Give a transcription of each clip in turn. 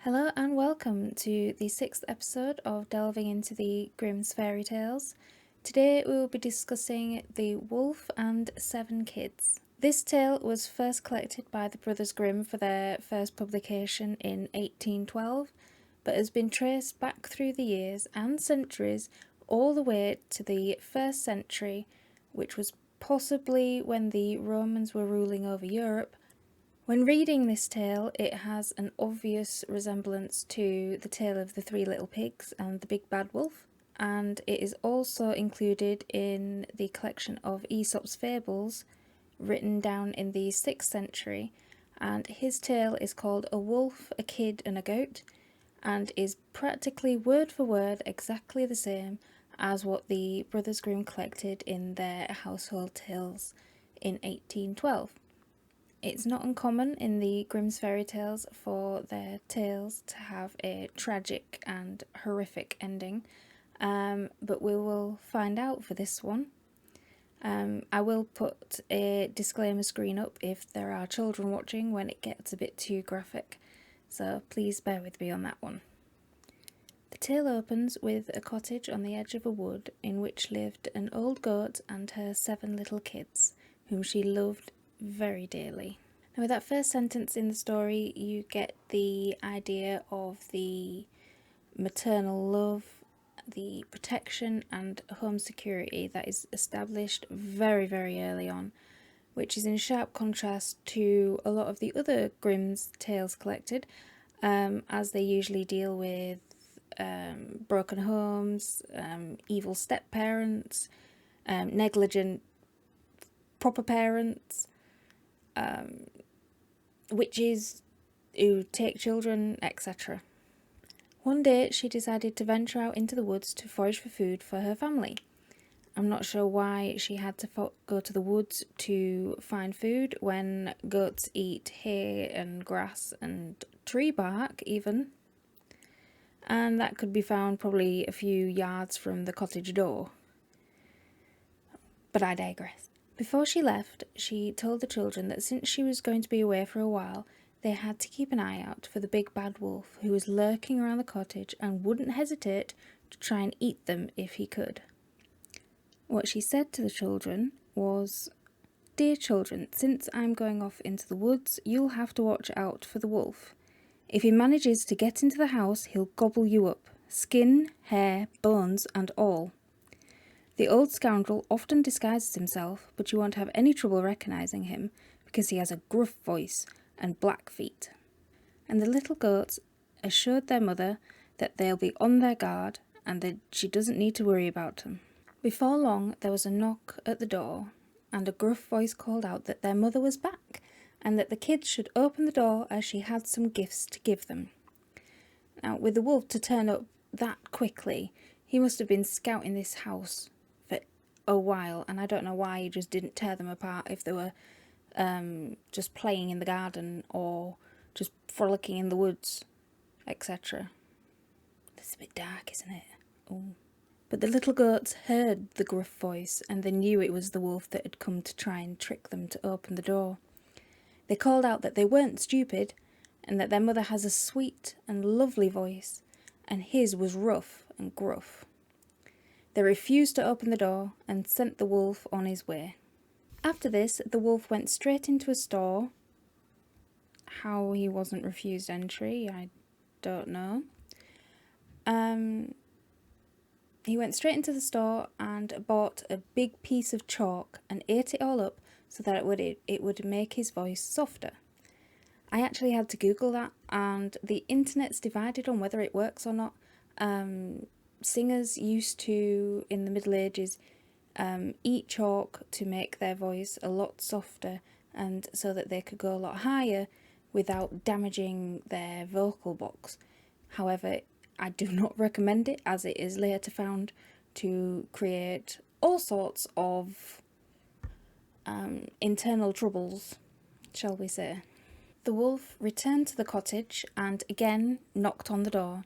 Hello and welcome to the 6th episode of Delving into the Grimm's Fairy Tales. Today we will be discussing The Wolf and Seven Kids. This tale was first collected by the Brothers Grimm for their first publication in 1812, but has been traced back through the years and centuries all the way to the 1st century, which was possibly when the Romans were ruling over Europe. When reading this tale, it has an obvious resemblance to the tale of the Three Little Pigs and the Big Bad Wolf, and it is also included in the collection of Aesop's Fables, written down in the 6th century, and his tale is called A Wolf, a Kid and a Goat, and is practically word for word exactly the same as what the Brothers Grimm collected in their household tales in 1812. It's not uncommon in the Grimm's fairy tales for their tales to have a tragic and horrific ending, but we will find out for this one. I will put a disclaimer screen up if there are children watching when it gets a bit too graphic, so please bear with me on that one. The tale opens with a cottage on the edge of a wood in which lived an old goat and her 7 little kids, whom she loved very dearly. Now, with that first sentence in the story, you get the idea of the maternal love, the protection and home security that is established very, very early on, which is in sharp contrast to a lot of the other Grimm's tales collected, as they usually deal with broken homes, evil step-parents, negligent proper parents, witches who take children, etc. One day she decided to venture out into the woods to forage for food for her family. I'm not sure why she had to go to the woods to find food when goats eat hay and grass and tree bark even. And that could be found probably a few yards from the cottage door. But I digress. Before she left, she told the children that since she was going to be away for a while, they had to keep an eye out for the big bad wolf who was lurking around the cottage and wouldn't hesitate to try and eat them if he could. What she said to the children was, "Dear children, since I'm going off into the woods, you'll have to watch out for the wolf. If he manages to get into the house, he'll gobble you up, skin, hair, bones and all. The old scoundrel often disguises himself, but you won't have any trouble recognising him because he has a gruff voice and black feet." And the little goats assured their mother that they'll be on their guard and that she doesn't need to worry about them. Before long, there was a knock at the door, and a gruff voice called out that their mother was back and that the kids should open the door as she had some gifts to give them. Now, with the wolf to turn up that quickly, he must have been scouting this house for a while, and I don't know why he just didn't tear them apart if they were just playing in the garden or just frolicking in the woods, etc. It's a bit dark, isn't it? Ooh. But the little goats heard the gruff voice and they knew it was the wolf that had come to try and trick them to open the door. They called out that they weren't stupid and that their mother has a sweet and lovely voice and his was rough and gruff. They refused to open the door and sent the wolf on his way. After this, the wolf went straight into a store. How he wasn't refused entry, I don't know. He went straight into the store and bought a big piece of chalk and ate it all up so that it would make his voice softer. I actually had to Google that, and the internet's divided on whether it works or not. Singers used to, in the Middle Ages, eat chalk to make their voice a lot softer and so that they could go a lot higher without damaging their vocal box. However, I do not recommend it, as it is later found to create all sorts of internal troubles, shall we say. The wolf returned to the cottage and again knocked on the door,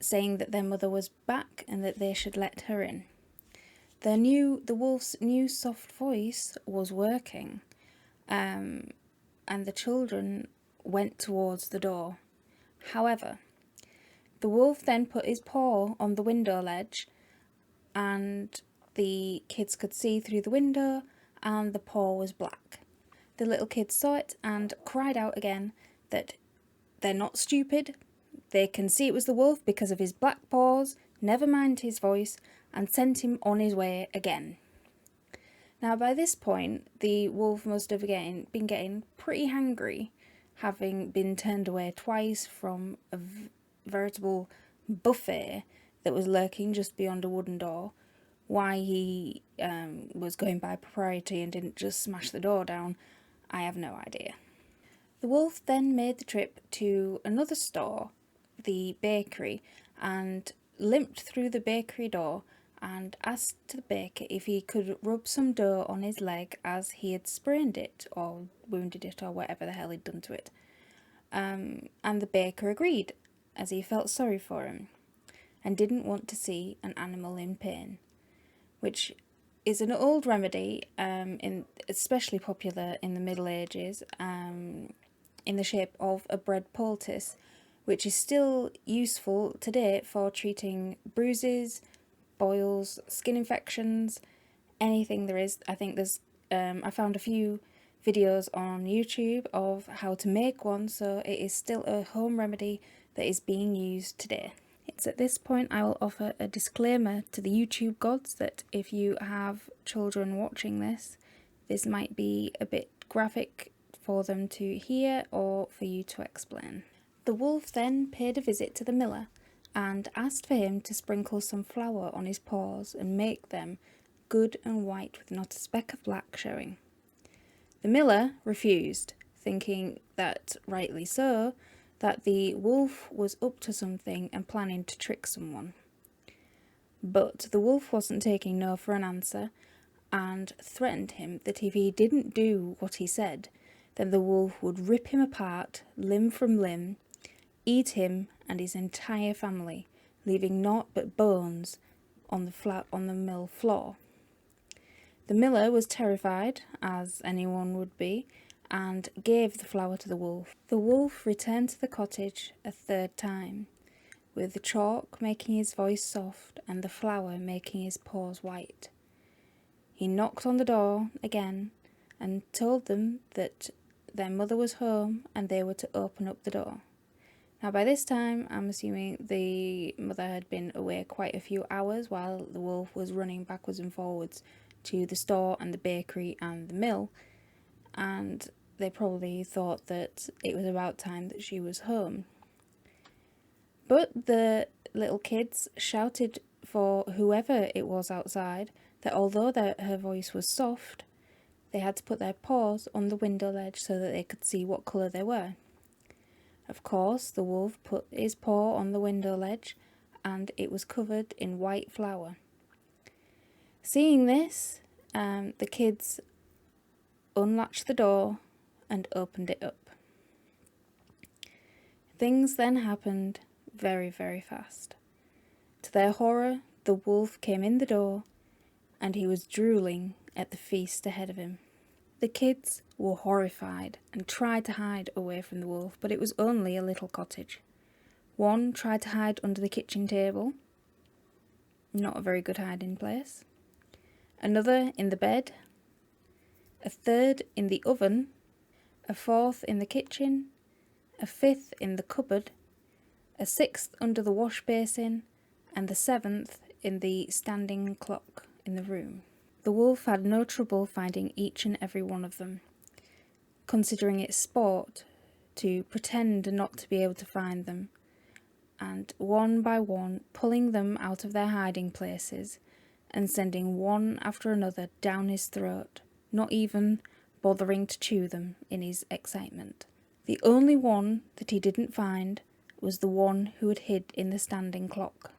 saying that their mother was back and that they should let her in. The wolf's new soft voice was working, and the children went towards the door. However, The wolf then put his paw on the window ledge, and the kids could see through the window, and the paw was black. The little kids saw it and cried out again that they're not stupid, they can see it was the wolf because of his black paws, never mind his voice, and sent him on his way again. Now by this point, the wolf must have been getting pretty hangry, having been turned away twice from a veritable buffet that was lurking just beyond a wooden door. Why he was going by propriety and didn't just smash the door down, I have no idea. The wolf then made the trip to another store, the bakery, and limped through the bakery door and asked the baker if he could rub some dough on his leg as he had sprained it or wounded it or whatever the hell he'd done to it. And the baker agreed, as he felt sorry for him and didn't want to see an animal in pain, which is an old remedy, especially popular in the Middle Ages, in the shape of a bread poultice, which is still useful today for treating bruises, boils, skin infections, anything there is. I think I found a few videos on YouTube of how to make one, so it is still a home remedy that is being used today. It's at this point I will offer a disclaimer to the YouTube gods that if you have children watching this might be a bit graphic for them to hear or for you to explain. The wolf then paid a visit to the miller and asked for him to sprinkle some flour on his paws and make them good and white with not a speck of black showing. The miller refused, thinking that, rightly so, that the wolf was up to something and planning to trick someone. But the wolf wasn't taking no for an answer and threatened him that if he didn't do what he said, then the wolf would rip him apart, limb from limb, eat him and his entire family, leaving naught but bones on the mill floor. The miller was terrified, as anyone would be, and gave the flour to the wolf. The wolf returned to the cottage a third time, with the chalk making his voice soft and the flour making his paws white. He knocked on the door again and told them that their mother was home and they were to open up the door. Now by this time, I'm assuming the mother had been away quite a few hours while the wolf was running backwards and forwards to the store and the bakery and the mill, and they probably thought that it was about time that she was home. But the little kids shouted for whoever it was outside that although her voice was soft, they had to put their paws on the window ledge so that they could see what colour they were. Of course, the wolf put his paw on the window ledge and it was covered in white flour. Seeing this, the kids unlatched the door and opened it up. Things then happened very, very fast. To their horror, the wolf came in the door and he was drooling at the feast ahead of him. The kids were horrified and tried to hide away from the wolf, but it was only a little cottage. One tried to hide under the kitchen table. Not a very good hiding place. Another in the bed. A third in the oven. A fourth in the kitchen. A fifth in the cupboard. A sixth under the wash basin. And the seventh in the standing clock in the room. The wolf had no trouble finding each and every one of them, considering it sport to pretend not to be able to find them, and one by one pulling them out of their hiding places and sending one after another down his throat, not even bothering to chew them in his excitement. The only one that he didn't find was the one who had hid in the standing clock.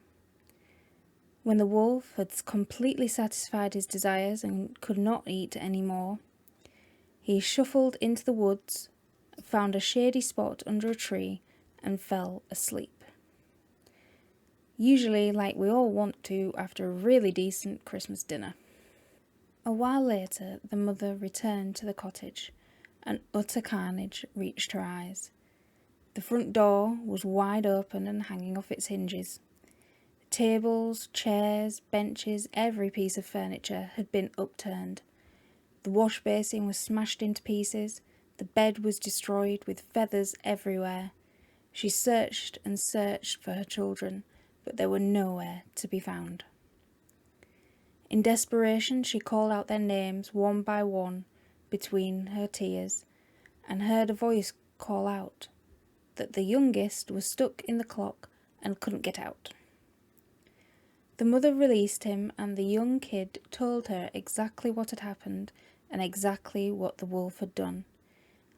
When the wolf had completely satisfied his desires and could not eat any more, he shuffled into the woods, found a shady spot under a tree, and fell asleep. Usually like we all want to after a really decent Christmas dinner. A while later, the mother returned to the cottage, and utter carnage reached her eyes. The front door was wide open and hanging off its hinges. Tables, chairs, benches, every piece of furniture had been upturned. The wash basin was smashed into pieces. The bed was destroyed with feathers everywhere. She searched and searched for her children, but they were nowhere to be found. In desperation, she called out their names one by one between her tears, and heard a voice call out that the youngest was stuck in the clock and couldn't get out. The mother released him, and the young kid told her exactly what had happened and exactly what the wolf had done,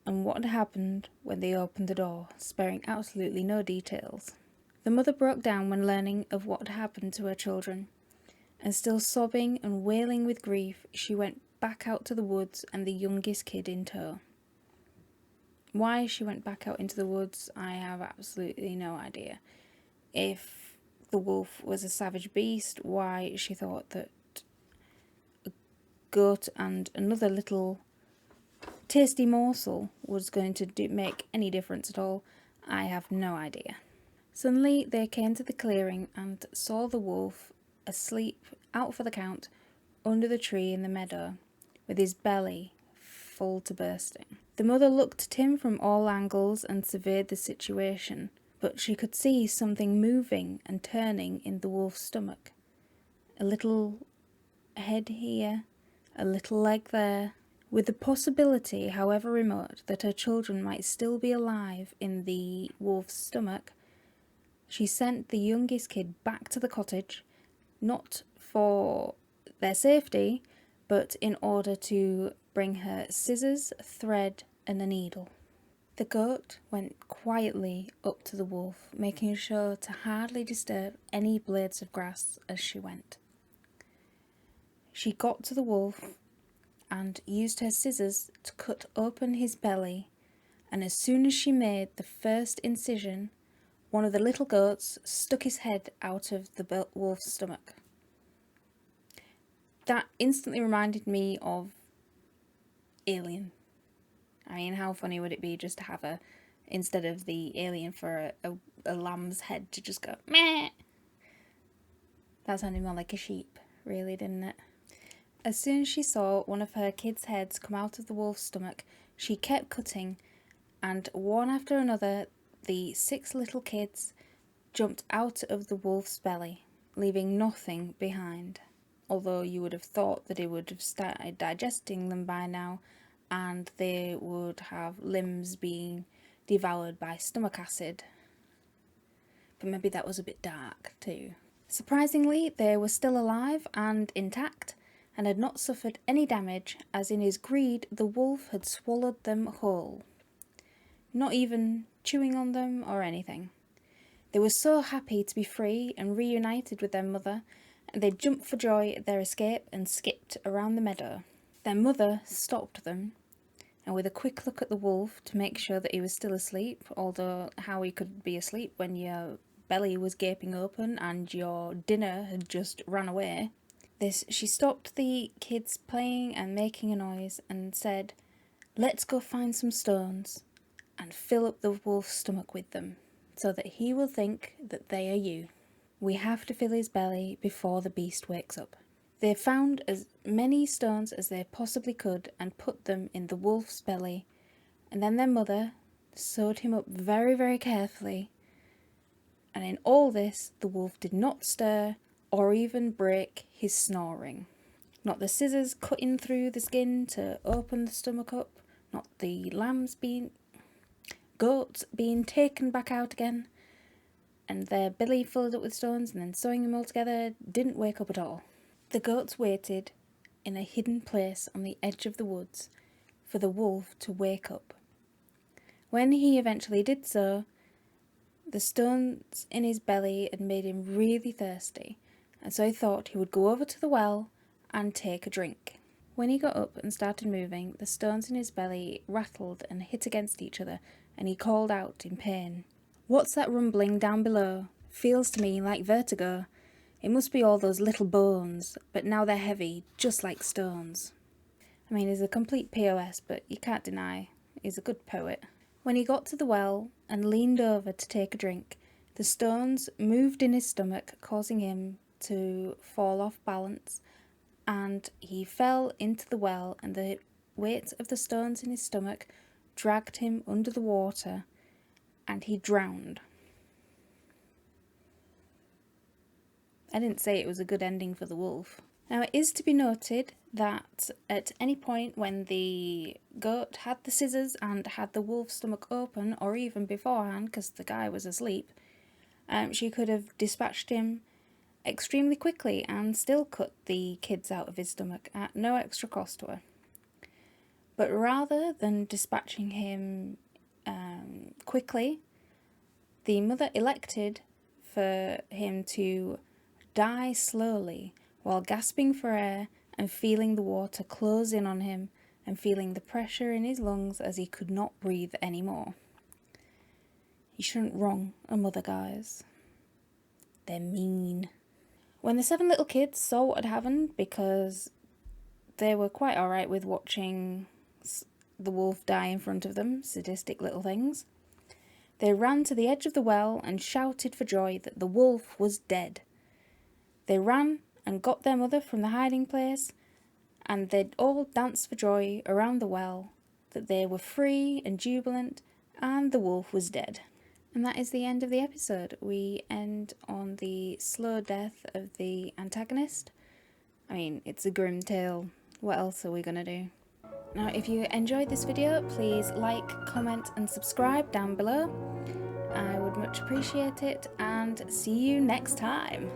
and what had happened when they opened the door, sparing absolutely no details. The mother broke down when learning of what had happened to her children, and still sobbing and wailing with grief, she went back out to the woods and the youngest kid in tow. Why she went back out into the woods, I have absolutely no idea. If the wolf was a savage beast, why she thought that a goat and another little tasty morsel was going to make any difference at all, I have no idea. Suddenly they came to the clearing and saw the wolf asleep out for the count under the tree in the meadow, with his belly full to bursting. The mother looked at him from all angles and surveyed the situation, but she could see something moving and turning in the wolf's stomach. A little head here, a little leg there. With the possibility, however remote, that her children might still be alive in the wolf's stomach, she sent the youngest kid back to the cottage, not for their safety, but in order to bring her scissors, thread, and a needle. The goat went quietly up to the wolf, making sure to hardly disturb any blades of grass as she went. She got to the wolf and used her scissors to cut open his belly, and as soon as she made the first incision, one of the little goats stuck his head out of the wolf's stomach. That instantly reminded me of Alien. I mean, how funny would it be just to have instead of the alien for a lamb's head to just go meh? That sounded more like a sheep, really, didn't it? As soon as she saw one of her kids' heads come out of the wolf's stomach, she kept cutting, and one after another, the 6 little kids jumped out of the wolf's belly, leaving nothing behind. Although you would have thought that it would have started digesting them by now, and they would have limbs being devoured by stomach acid. But maybe that was a bit dark too. Surprisingly, they were still alive and intact, and had not suffered any damage, as in his greed the wolf had swallowed them whole, not even chewing on them or anything. They were so happy to be free and reunited with their mother, and they jumped for joy at their escape and skipped around the meadow. Their mother stopped them, and with a quick look at the wolf to make sure that he was still asleep, although how he could be asleep when your belly was gaping open and your dinner had just run away, she stopped the kids playing and making a noise and said, "Let's go find some stones and fill up the wolf's stomach with them, so that he will think that they are you. We have to fill his belly before the beast wakes up." They found as many stones as they possibly could and put them in the wolf's belly, and then their mother sewed him up very, very carefully. And in all this, the wolf did not stir or even break his snoring. Not the scissors cutting through the skin to open the stomach up, not the goats being taken back out again, and their belly filled up with stones and then sewing them all together, didn't wake up at all. The goats waited in a hidden place on the edge of the woods for the wolf to wake up. When he eventually did so, the stones in his belly had made him really thirsty, and so he thought he would go over to the well and take a drink. When he got up and started moving, the stones in his belly rattled and hit against each other, and he called out in pain, "What's that rumbling down below? Feels to me like vertigo. It must be all those little bones, but now they're heavy, just like stones." I mean, he's a complete POS, but you can't deny he's a good poet. When he got to the well and leaned over to take a drink, the stones moved in his stomach, causing him to fall off balance, and he fell into the well, and the weight of the stones in his stomach dragged him under the water, and he drowned. I didn't say it was a good ending for the wolf. Now, it is to be noted that at any point when the goat had the scissors and had the wolf's stomach open, or even beforehand because the guy was asleep, she could have dispatched him extremely quickly and still cut the kids out of his stomach at no extra cost to her. But rather than dispatching him quickly, the mother elected for him to die slowly while gasping for air and feeling the water close in on him and feeling the pressure in his lungs as he could not breathe anymore. You shouldn't wrong a mother, guys. They're mean. When the 7 little kids saw what had happened, because they were quite alright with watching the wolf die in front of them, sadistic little things, they ran to the edge of the well and shouted for joy that the wolf was dead. They ran and got their mother from the hiding place, and they'd all danced for joy around the well that they were free and jubilant, and the wolf was dead. And that is the end of the episode. We end on the slow death of the antagonist. I mean, it's a Grimm tale. What else are we gonna do? Now, if you enjoyed this video, please like, comment and subscribe down below. I would much appreciate it, and see you next time.